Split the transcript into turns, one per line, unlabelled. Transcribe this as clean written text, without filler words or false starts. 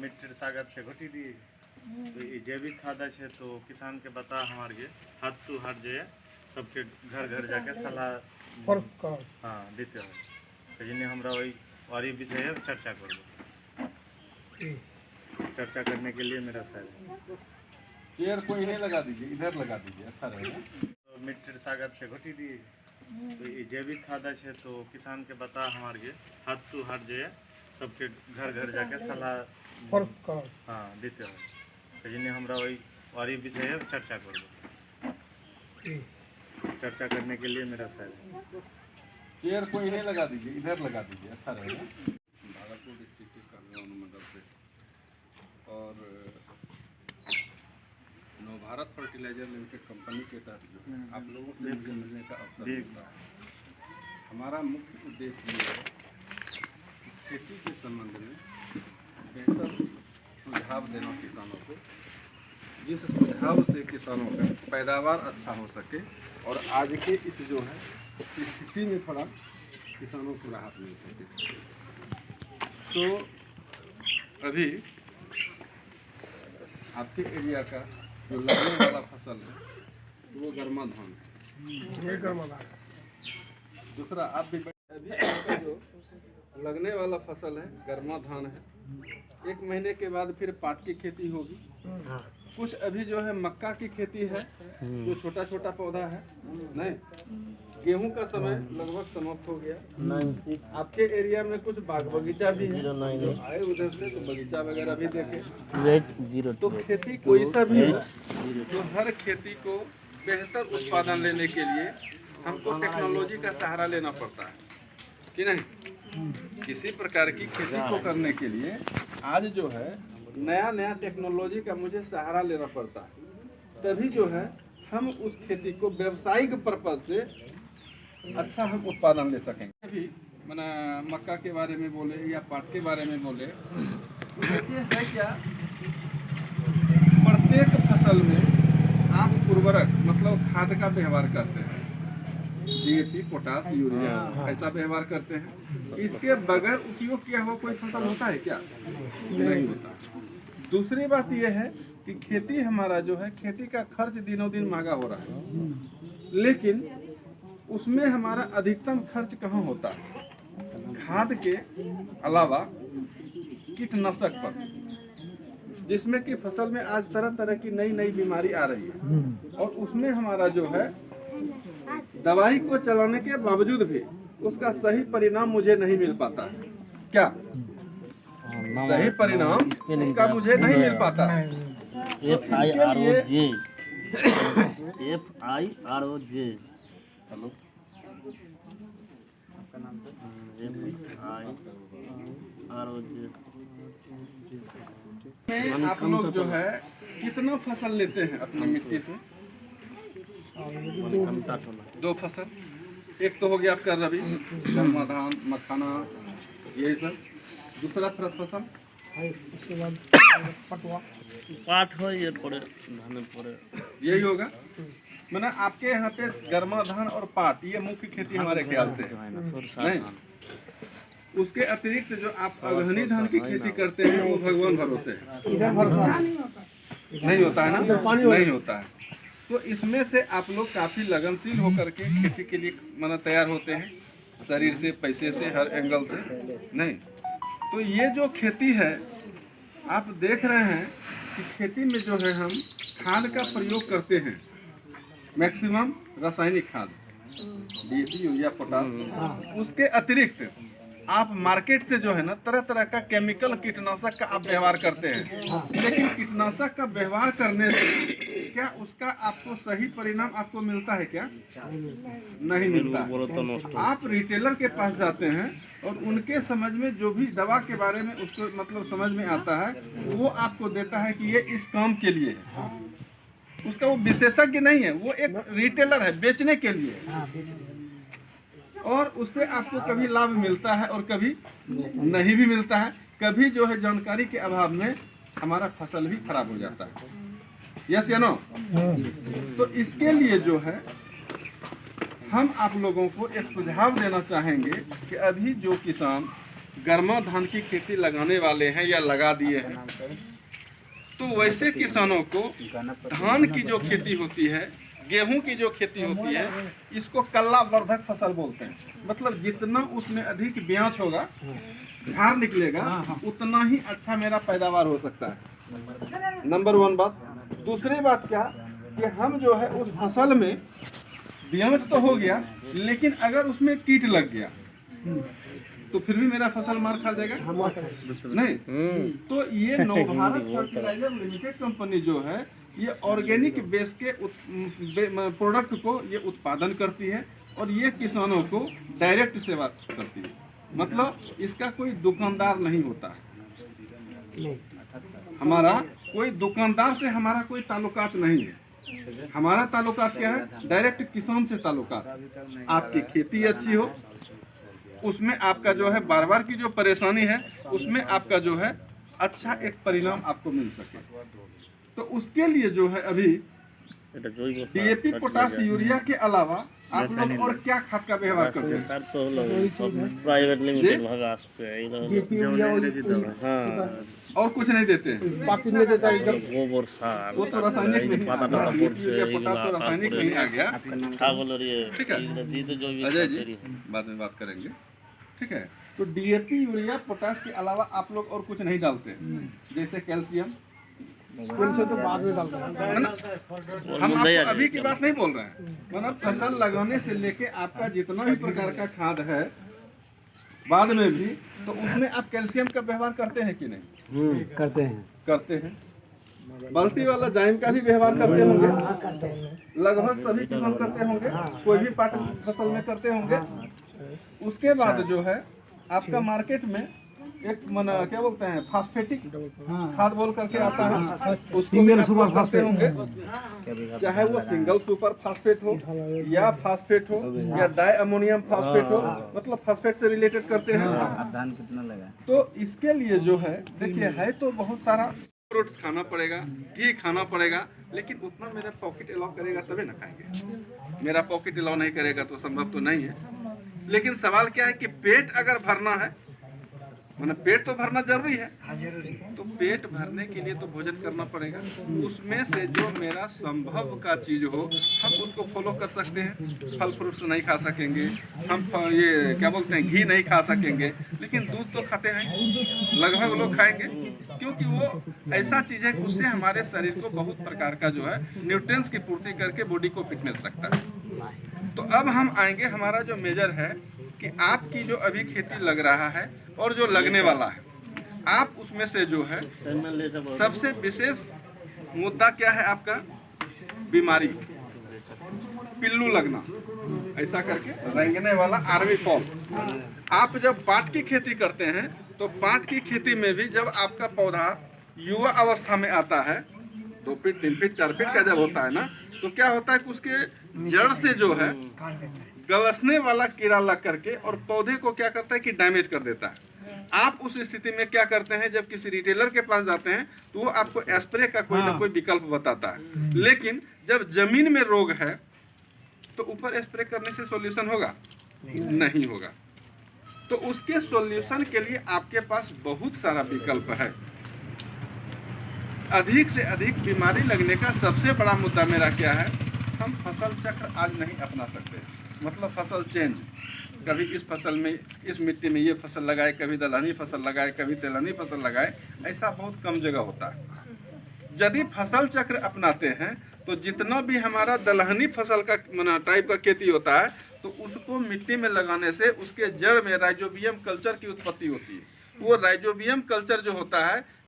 मिट्टी ताकत के घटी दी तो ये जैविक खाद है तो किसान के बता हमारे हाथ टू हाथ जो है सबके घर घर जाके सलाह हाँ देते हैं तो जिन्हें हमरा वही विषय है चर्चा कर चर्चा करने के लिए मेरा सर
चेयर को इन्हें लगा दीजिए, इधर लगा दीजिए, अच्छा रहेगा।
तो मिट्टी ताकत के घटी दी तो ये जैविक खाद है तो किसान के बता हमारे हाथ टू हाथ जो है सबके घर घर जाके सलाह हाँ देते हैं तो जिन्हें हमरा वही विषय है चर्चा कर चर्चा करने के लिए मेरा सर
चेयर को इन्हें लगा दीजिए, इधर लगा दीजिए, अच्छा रहेगा। भागलपुर डिस्ट्रिक्ट के कार्य अनुमंडल से और नवभारत फर्टिलाइजर लिमिटेड कंपनी के तहत जो है आप लोगों से मुझे मिलने का अवसर मिलता है। हमारा मुख्य उद्देश्य ये है कि खेती के संबंध में बेहतर सुझाव देना किसानों को, जिस सुझाव से किसानों का पैदावार अच्छा हो सके और आज के इस जो है स्थिति में थोड़ा किसानों को राहत मिल सके। तो अभी आपके एरिया का जो लगने वाला फसल है वो गर्मा धान है। दूसरा आप भी अभी आपका जो लगने वाला फसल है गर्मा धान है। 1 महीने के बाद फिर पाट की खेती होगी। कुछ अभी जो है मक्का की खेती है जो छोटा छोटा पौधा है। नहीं, गेहूं का समय लगभग समाप्त हो गया। आपके एरिया में कुछ बाग बगीचा भी है जो आए उधर से तो बगीचा वगैरह भी देखे। तो खेती कोई सा भी हो तो हर खेती को बेहतर उत्पादन लेने के लिए हमको टेक्नोलॉजी का सहारा लेना पड़ता है कि नहीं। किसी प्रकार की खेती को करने के लिए आज जो है नया नया टेक्नोलॉजी का मुझे सहारा लेना पड़ता है, तभी जो है हम उस खेती को व्यावसायिक पर्पज से अच्छा हम उत्पादन ले सकेंगे। अभी मैंने मक्का के बारे में बोले या पाट के बारे में बोले, देखिए है क्या प्रत्येक फसल में आप उर्वरक मतलब खाद का व्यवहार करते हैं, DAP, पोटास, यूरिया ऐसा व्यवहार करते हैं। इसके बगैर उपयोग किया हुआ कोई फसल होता है क्या? नहीं होता। दूसरी बात यह है कि खेती हमारा जो है खेती का खर्च दिनों दिन महंगा हो रहा है, लेकिन उसमें हमारा अधिकतम खर्च कहाँ होता है? खाद के अलावा कीटनाशक पर, जिसमें कि फसल में आज तरह तरह की नई नई बीमारी आ रही है और उसमें हमारा जो है दवाई को चलाने के बावजूद भी उसका सही परिणाम मुझे नहीं मिल पाता है। क्या सही परिणाम उसका मुझे नहीं मिल पाता।
FIROJ
हेलो, आप लोग जो है कितना फसल लेते हैं अपनी मिट्टी से? 2 फसल। एक तो हो गया आपका रबी गर्मा धान, मखाना, यही सब। दूसरा फसल
पाठ हो ये पड़े धान पड़े
यही होगा। मैंने आपके यहाँ पे गर्मा धान और पाट ये मुख्य खेती हमारे ख्याल से नहीं। उसके अतिरिक्त जो आप अगहनी धान की खेती करते हैं वो भगवान भरोसे नहीं होता है ना, नहीं होता है। तो इसमें से आप लोग काफ़ी लगनशील होकर के खेती के लिए माना तैयार होते हैं, शरीर से, पैसे से, हर एंगल से नहीं। तो ये जो खेती है आप देख रहे हैं कि खेती में जो है हम खाद का प्रयोग करते हैं, मैक्सिमम रासायनिक खाद, DAP, यूरिया, पोटास। उसके अतिरिक्त आप मार्केट से जो है ना तरह तरह का केमिकल कीटनाशक का आप व्यवहार करते हैं, लेकिन कीटनाशक का व्यवहार करने से क्या उसका आपको सही परिणाम आपको मिलता है क्या? नहीं मिलता। आप रिटेलर के पास जाते हैं और उनके समझ में जो भी दवा के बारे में उसको मतलब समझ में आता है वो आपको देता है कि ये इस काम के लिए है। उसका वो विशेषज्ञ नहीं है, वो एक रिटेलर है बेचने के लिए, और उससे आपको कभी लाभ मिलता है और कभी नहीं भी मिलता है। कभी जो है जानकारी के अभाव में हमारा फसल भी खराब हो जाता है। यस या नो? तो इसके लिए जो है हम आप लोगों को एक सुझाव देना चाहेंगे कि अभी जो किसान गर्मा धान की खेती लगाने वाले हैं या लगा दिए हैं, तो वैसे किसानों को धान की जो खेती होती है, गेहूं की जो खेती होती है, इसको कल्ला वर्धक फसल बोलते हैं। मतलब जितना उसमें अधिक ब्याज होगा, झाड़ निकलेगा, उतना ही अच्छा मेरा पैदावार हो सकता है। नंबर 1 बात। दूसरी बात क्या कि हम जो है उस फसल में ब्याज तो हो गया, लेकिन अगर उसमें कीट लग गया तो फिर भी मेरा फसल मार खा जाएगा नहीं। तो ये नवभारत फर्टिलाइजर लिमिटेड कंपनी जो है, ये ऑर्गेनिक बेस के प्रोडक्ट को ये उत्पादन करती है और ये किसानों को डायरेक्ट सेवा करती है। मतलब इसका कोई दुकानदार नहीं होता है, हमारा कोई दुकानदार से हमारा कोई ताल्लुकात नहीं है। हमारा ताल्लुकात क्या है? डायरेक्ट किसान से ताल्लुकात। आपकी खेती अच्छी हो, उसमें आपका जो है बार बार की जो परेशानी है, उसमें आपका जो है अच्छा एक परिणाम आपको मिल सके, तो उसके लिए जो है अभी डीएपी, पोटाश, यूरिया के अलावा आप लोग और क्या खाद का व्यवहार करते हैं?
प्राइवेट लिमिटेड भगा
और कुछ नहीं देते हैं?
बाकी नहीं देता इधर।
गोबर सार,
वो तो रासायनिक नहीं, डीएपी, यूरिया, पोटाश तो रासायनिक नहीं आ गया। ठीक है अजय जी, बाद में बात करेंगे। ठीक है, तो डीएपी, यूरिया, पोटाश के अलावा आप लोग और कुछ नहीं डालते, जैसे कैल्शियम,
उनसे तो बाद में डालते हैं।
है ना? हम आपको अभी की बात नहीं बोल रहे हैं, मतलब फसल लगाने से लेके आपका जितना भी प्रकार का खाद है बाद में भी, तो उसमें आप कैल्शियम का व्यवहार करते हैं कि नहीं?
करते हैं।
करते हैं। बाल्टी वाला जाइम का भी व्यवहार करते होंगे, लगभग सभी किसान करते होंगे, कोई भी पार्ट फसल में करते होंगे। उसके बाद जो है आपका मार्केट में एक क्या बोलते हैं, फास्फेटिक खाद बोल करके आता है, उसको भी आप करते होंगे, चाहे वो सिंगल सुपर फास्फेट हो या फास्फेट हो या डाई अमोनियम फास्फेट हो, मतलब फास्फेट से रिलेटेड करते हैं।
धान कितना लगा?
तो इसके लिए जो है देखिए, है तो बहुत सारा फ्रूट्स खाना पड़ेगा, घी खाना पड़ेगा, लेकिन उतना मेरा पॉकेट अलाउ करेगा तभी ना खाएंगे। मेरा पॉकेट अलाउ नहीं करेगा तो संभव तो नहीं है। लेकिन सवाल क्या है कि पेट अगर भरना है, मतलब पेट तो भरना जरूरी है, तो पेट भरने के लिए तो भोजन करना पड़ेगा। उसमें से जो मेरा संभव का चीज हो, हम उसको फॉलो कर सकते हैं। फल फ्रूट्स नहीं खा सकेंगे हम, ये क्या बोलते हैं, घी नहीं खा सकेंगे, लेकिन दूध तो खाते हैं, लगभग लोग खाएंगे, क्योंकि वो ऐसा चीज है कि उससे हमारे शरीर को बहुत प्रकार का जो है न्यूट्रिएंट्स की पूर्ति करके बॉडी को फिटनेस रखता है। तो अब हम आएंगे, हमारा जो मेजर है कि आपकी जो अभी खेती लग रहा है और जो लगने वाला है, आप उसमें से जो है सबसे विशेष मुद्दा क्या है आपका? बीमारी, पिल्लू लगना, ऐसा करके रेंगने वाला आर्मी फॉल। आप जब पाट की खेती करते हैं, तो पाट की खेती में भी जब आपका पौधा युवा अवस्था में आता है, 2 फीट 3 फीट 4 फीट का जब होता है ना, तो क्या होता है कि उसके जड़ से जो है गलसने वाला कीड़ा लग करके और पौधे को क्या करता है कि डैमेज कर देता है। आप उस स्थिति में क्या करते हैं, जब किसी रिटेलर के पास जाते हैं तो वो आपको स्प्रे का कोई ना कोई विकल्प बताता है, लेकिन जब जमीन में रोग है तो ऊपर स्प्रे करने से सॉल्यूशन होगा? नहीं होगा। तो उसके सॉल्यूशन के लिए आपके पास बहुत सारा विकल्प है। अधिक से अधिक बीमारी लगने का सबसे बड़ा मुद्दा मेरा क्या है? हम फसल चक्र आज नहीं अपना सकते, मतलब फसल चेंज, कभी इस फसल में, इस मिट्टी में ये फसल लगाए, कभी दलहनी फसल लगाए, कभी तेलहनी फसल लगाए, ऐसा बहुत कम जगह होता है। यदि फसल चक्र अपनाते हैं तो जितना भी हमारा दलहनी फसल का टाइप का खेती होता है, तो उसको मिट्टी में लगाने से उसके जड़ में राइजोबियम कल्चर की उत्पत्ति होती है। वो राइजोबियम कल्चर जो होता है